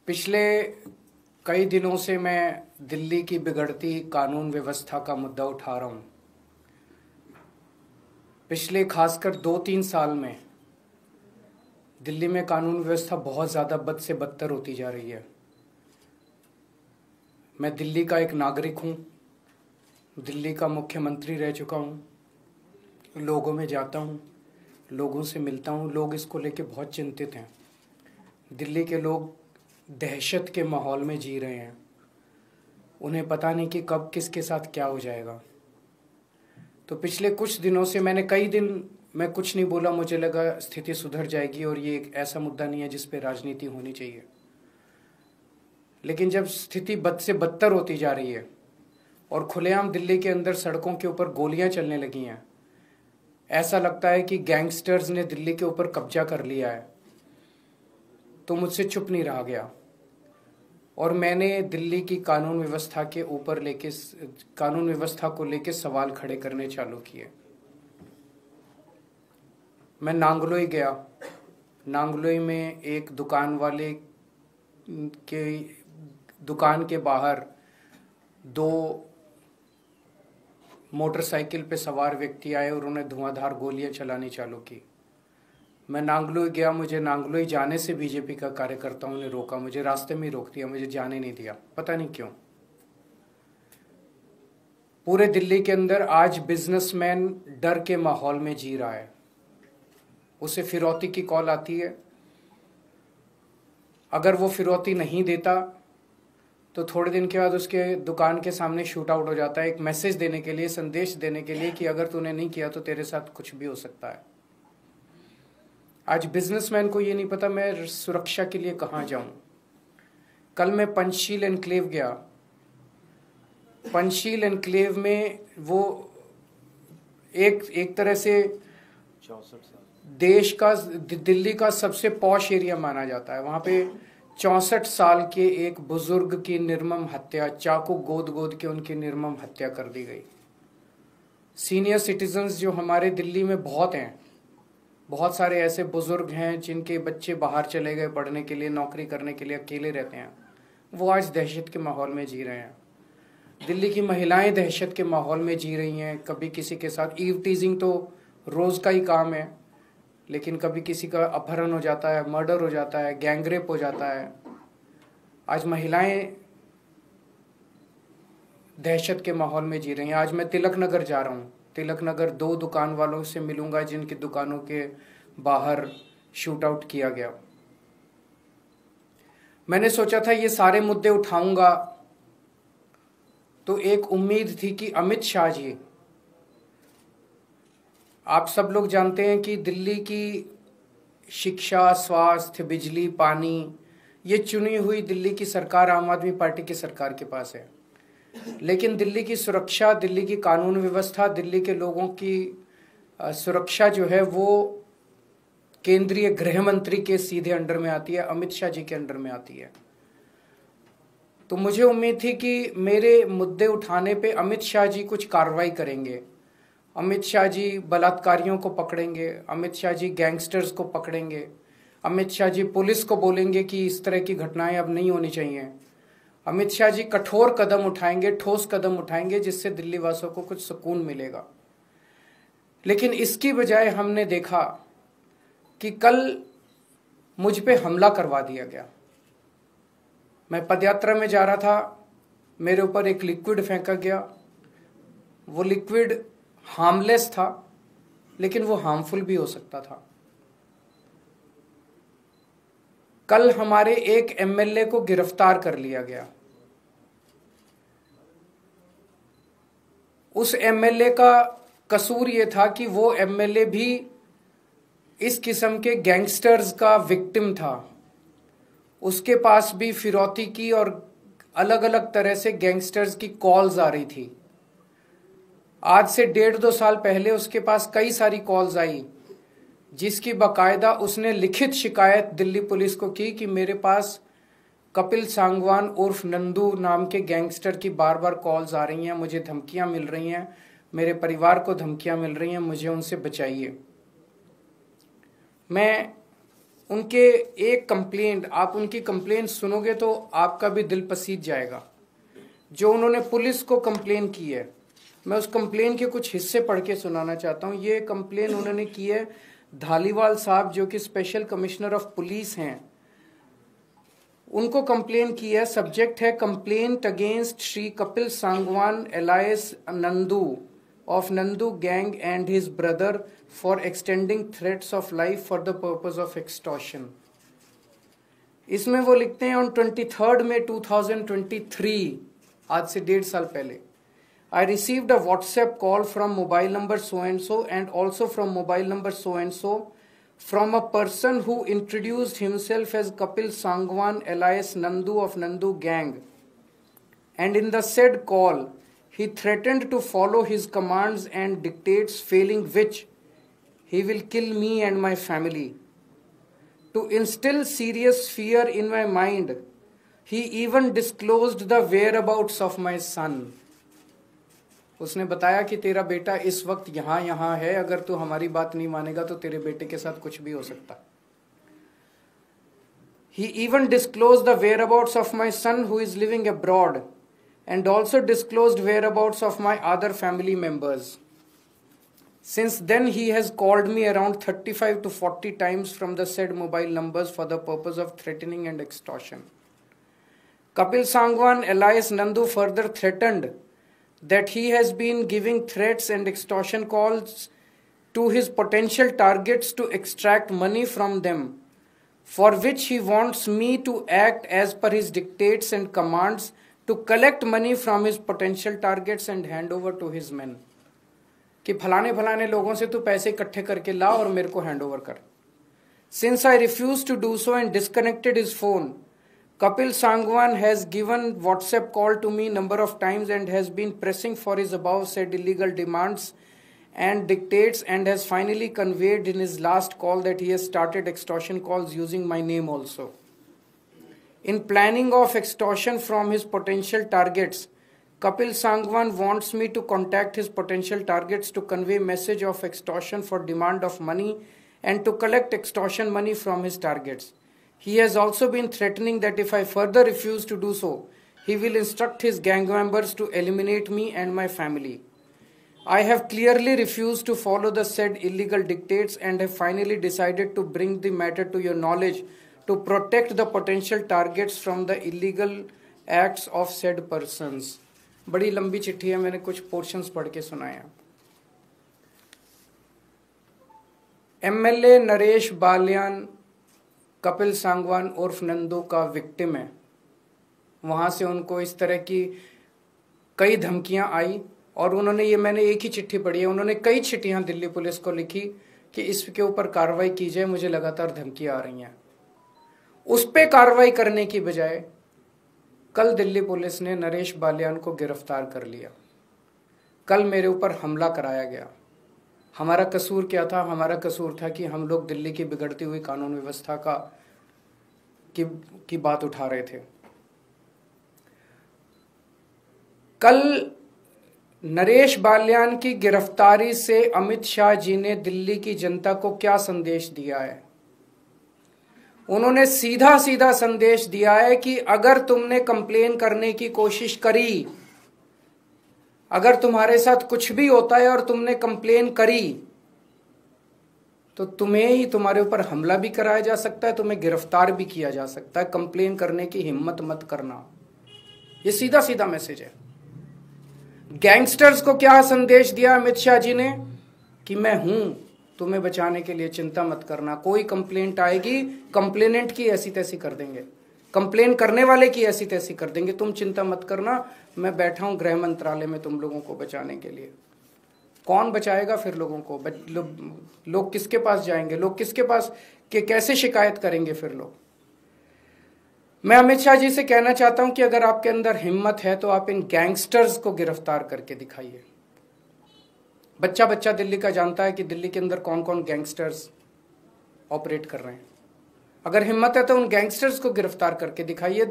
पिछले कई दिनों से मैं दिल्ली की बिगड़ती कानून व्यवस्था का मुद्दा उठा रहा हूँ। पिछले खासकर 2-3 साल में दिल्ली में कानून व्यवस्था बहुत ज़्यादा बद से बदतर होती जा रही है। मैं दिल्ली का एक नागरिक हूँ, दिल्ली का मुख्यमंत्री रह चुका हूँ, लोगों में जाता हूँ, लोगों से मिलता हूँ। लोग इसको लेके बहुत चिंतित हैं। दिल्ली के लोग दहशत के माहौल में जी रहे हैं। उन्हें पता नहीं कि कब किसके साथ क्या हो जाएगा। तो पिछले कुछ दिनों से कई दिन मैं कुछ नहीं बोला। मुझे लगा स्थिति सुधर जाएगी और ये एक ऐसा मुद्दा नहीं है जिस पे राजनीति होनी चाहिए। लेकिन जब स्थिति बद से बदतर होती जा रही है और खुलेआम दिल्ली के अंदर सड़कों के ऊपर गोलियां चलने लगी हैं, ऐसा लगता है कि गैंगस्टर्स ने दिल्ली के ऊपर कब्जा कर लिया है, तो मुझसे चुप नहीं रहा गया और मैंने दिल्ली की कानून व्यवस्था को लेके सवाल खड़े करने चालू किए। मैं नांगलोई गया। नांगलोई में एक दुकान वाले के दुकान के बाहर 2 मोटरसाइकिल पे सवार व्यक्ति आए और उन्हें धुआंधार गोलियां चलानी चालू की। मैं नांगलोई गया। मुझे नांगलोई जाने से बीजेपी का कार्यकर्ताओं ने रोका, मुझे रास्ते में ही रोक दिया, मुझे जाने नहीं दिया, पता नहीं क्यों। पूरे दिल्ली के अंदर आज बिजनेसमैन डर के माहौल में जी रहा है। उसे फिरौती की कॉल आती है। अगर वो फिरौती नहीं देता तो थोड़े दिन के बाद उसके दुकान के सामने शूट आउट हो जाता है, एक मैसेज देने के लिए, संदेश देने के लिए कि अगर तूने नहीं किया तो तेरे साथ कुछ भी हो सकता है। आज बिजनेसमैन को ये नहीं पता मैं सुरक्षा के लिए कहाँ जाऊं। कल मैं पंचशील एनक्लेव गया। पंचशील एनक्लेव में वो एक तरह से 64 साल देश का, दिल्ली का सबसे पॉश एरिया माना जाता है। वहां पे 64 साल के एक बुजुर्ग की निर्मम हत्या, चाकू गोद गोद के उनकी निर्मम हत्या कर दी गई। सीनियर सिटीजन्स जो हमारे दिल्ली में बहुत हैं, बहुत सारे ऐसे बुजुर्ग हैं जिनके बच्चे बाहर चले गए पढ़ने के लिए, नौकरी करने के लिए, अकेले रहते हैं, वो आज दहशत के माहौल में जी रहे हैं। दिल्ली की महिलाएं दहशत के माहौल में जी रही हैं। कभी किसी के साथ ईव टीजिंग तो रोज़ का ही काम है, लेकिन कभी किसी का अपहरण हो जाता है, मर्डर हो जाता है, गैंगरेप हो जाता है। आज महिलाएं दहशत के माहौल में जी रही हैं। आज मैं तिलक नगर जा रहा हूँ। तिलक नगर 2 दुकान वालों से मिलूंगा जिनकी दुकानों के बाहर शूट आउट किया गया। मैंने सोचा था ये सारे मुद्दे उठाऊंगा तो एक उम्मीद थी कि अमित शाह जी, आप सब लोग जानते हैं कि दिल्ली की शिक्षा, स्वास्थ्य, बिजली, पानी, ये चुनी हुई दिल्ली की सरकार आम आदमी पार्टी की सरकार के पास है। लेकिन दिल्ली की सुरक्षा, दिल्ली की कानून व्यवस्था, दिल्ली के लोगों की सुरक्षा जो है वो केंद्रीय गृह मंत्री के सीधे अंडर में आती है, अमित शाह जी के अंडर में आती है। तो मुझे उम्मीद थी कि मेरे मुद्दे उठाने पे अमित शाह जी कुछ कार्रवाई करेंगे। अमित शाह जी बलात्कारियों को पकड़ेंगे, अमित शाह जी गैंगस्टर्स को पकड़ेंगे, अमित शाह जी पुलिस को बोलेंगे कि इस तरह की घटनाएं अब नहीं होनी चाहिए। अमित शाह जी कठोर कदम उठाएंगे, ठोस कदम उठाएंगे, जिससे दिल्ली वासियों को कुछ सुकून मिलेगा। लेकिन इसकी बजाय हमने देखा कि कल मुझ पे हमला करवा दिया गया। मैं पदयात्रा में जा रहा था, मेरे ऊपर एक लिक्विड फेंका गया। वो लिक्विड हार्मलेस था, लेकिन वो हार्मफुल भी हो सकता था। कल हमारे एक एमएलए को गिरफ्तार कर लिया गया। उस एमएलए का कसूर ये था कि वो एमएलए भी इस किस्म के गैंगस्टर्स का विक्टिम था। उसके पास भी फिरौती की और अलग अलग तरह से गैंगस्टर्स की कॉल्स आ रही थी। आज से 1.5-2 साल पहले उसके पास कई सारी कॉल्स आई, जिसकी बाकायदा उसने लिखित शिकायत दिल्ली पुलिस को की कि मेरे पास कपिल सांगवान उर्फ नंदू नाम के गैंगस्टर की बार बार कॉल्स आ रही हैं, मुझे धमकियां मिल रही हैं, मेरे परिवार को धमकियां मिल रही हैं, मुझे उनसे बचाइए। मैं उनके एक कंप्लेंट, आप उनकी कंप्लेंट सुनोगे तो आपका भी दिल पसीज जाएगा। जो उन्होंने पुलिस को कंप्लेन की है, मैं उस कंप्लेन के कुछ हिस्से पढ़ के सुनाना चाहता हूँ। ये कंप्लेन उन्होंने की है धालीवाल साहब जो कि स्पेशल कमिश्नर ऑफ पुलिस हैं, उनको कंप्लेन की है। सब्जेक्ट है complaint against Shri Kapil Sangwan alias Nandu of Nandu gang and his brother for extending threats of life for the purpose of extortion. इसमें वो लिखते हैं ऑन 23 मई 2023, आज से 1.5 साल पहले, I received a WhatsApp call from mobile number so and also from mobile number so from a person who introduced himself as Kapil Sangwan alias Nandu of Nandu gang, and in the said call he threatened to follow his commands and dictates, failing which he will kill me and my family. To instill serious fear in my mind, he even disclosed the whereabouts of my son. उसने बताया कि तेरा बेटा इस वक्त यहाँ है, अगर तू हमारी बात नहीं मानेगा तो तेरे बेटे के साथ कुछ भी हो सकता। He even disclosed the whereabouts of my son who is living abroad and also disclosed whereabouts of my other family members. Since then he has called me around 35 to 40 times from the said mobile numbers for the purpose of threatening and extortion. Kapil Sangwan alias Nandu further threatened that he has been giving threats and extortion calls to his potential targets to extract money from them, for which he wants me to act as per his dictates and commands to collect money from his potential targets and hand over to his men. कि फलाने फलाने लोगों से तू पैसे इकट्ठे करके ला और मेरे को हैंड ओवर कर। Since I refused to do so and disconnected his phone, Kapil Sangwan has given WhatsApp call to me number of times and has been pressing for his above said illegal demands and dictates, and has finally conveyed in his last call that he has started extortion calls using my name also. In planning of extortion from his potential targets, Kapil Sangwan wants me to contact his potential targets to convey message of extortion for demand of money and to collect extortion money from his targets. He has also been threatening that if I further refuse to do so, he will instruct his gang members to eliminate me and my family. I have clearly refused to follow the said illegal dictates and have finally decided to bring the matter to your knowledge to protect the potential targets from the illegal acts of said persons. बड़ी लंबी चिट्ठी है, मैंने कुछ portions पढ़ के सुनाया। MLA Naresh Balyan Kapil Sangwan उर्फ नंदू का विक्टिम है। वहाँ से उनको इस तरह की कई धमकियाँ आई और उन्होंने, ये मैंने एक ही चिट्ठी पढ़ी है, उन्होंने कई चिट्ठियाँ दिल्ली पुलिस को लिखी कि इसके ऊपर कार्रवाई की जाए, मुझे लगातार धमकियाँ आ रही हैं। उस पर कार्रवाई करने की बजाय कल दिल्ली पुलिस ने नरेश बालियान को गिरफ्तार कर लिया। कल मेरे ऊपर हमला कराया गया। हमारा कसूर क्या था? हमारा कसूर था कि हम लोग दिल्ली की बिगड़ती हुई कानून व्यवस्था की बात उठा रहे थे। कल नरेश बालियान की गिरफ्तारी से अमित शाह जी ने दिल्ली की जनता को क्या संदेश दिया है? उन्होंने सीधा सीधा संदेश दिया है कि अगर तुमने कंप्लेन करने की कोशिश करी, अगर तुम्हारे साथ कुछ भी होता है और तुमने कंप्लेन करी, तो तुम्हें ही, तुम्हारे ऊपर हमला भी कराया जा सकता है, तुम्हें गिरफ्तार भी किया जा सकता है। कंप्लेन करने की हिम्मत मत करना। ये सीधा सीधा मैसेज है। गैंगस्टर्स को क्या संदेश दिया अमित शाह जी ने? कि मैं हूं तुम्हें बचाने के लिए, चिंता मत करना। कोई कंप्लेंट आएगी, कंप्लेनेंट की ऐसी तैसी कर देंगे, कंप्लेन करने वाले की ऐसी तैसी कर देंगे, तुम चिंता मत करना, मैं बैठा हूं गृह मंत्रालय में तुम लोगों को बचाने के लिए। कौन बचाएगा फिर लोगों को? लोग किसके पास जाएंगे? लोग किसके पास कैसे शिकायत करेंगे फिर लोग? मैं अमित शाह जी से कहना चाहता हूं कि अगर आपके अंदर हिम्मत है तो आप इन गैंगस्टर्स को गिरफ्तार करके दिखाइए। बच्चा बच्चा दिल्ली का जानता है कि दिल्ली के अंदर कौन कौन गैंगस्टर्स ऑपरेट कर रहे हैं। अगर हिम्मत है तो उन गैंगस्टर्स को गिरफ्तार करके दिखाइए।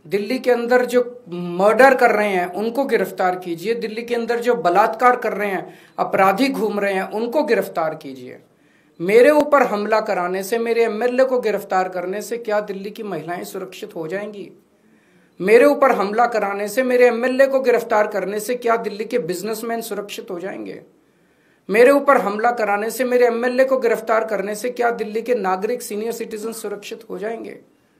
दिल्ली के अंदर जो मर्डर कर रहे हैं उनको गिरफ्तार कीजिए। दिल्ली के अंदर जो बलात्कार कर रहे हैं, अपराधी घूम रहे हैं, उनको गिरफ्तार कीजिए। मेरे ऊपर हमला कराने से, मेरे एमएलए को गिरफ्तार करने से क्या दिल्ली की महिलाएं सुरक्षित हो जाएंगी? मेरे ऊपर हमला कराने से, मेरे एमएलए को गिरफ्तार करने से क्या दिल्ली के बिजनेसमैन सुरक्षित हो जाएंगे? मेरे ऊपर हमला कराने से, मेरे एमएलए को गिरफ्तार करने से क्या दिल्ली के नागरिक, सीनियर सिटीजन सुरक्षित हो जाएंगे?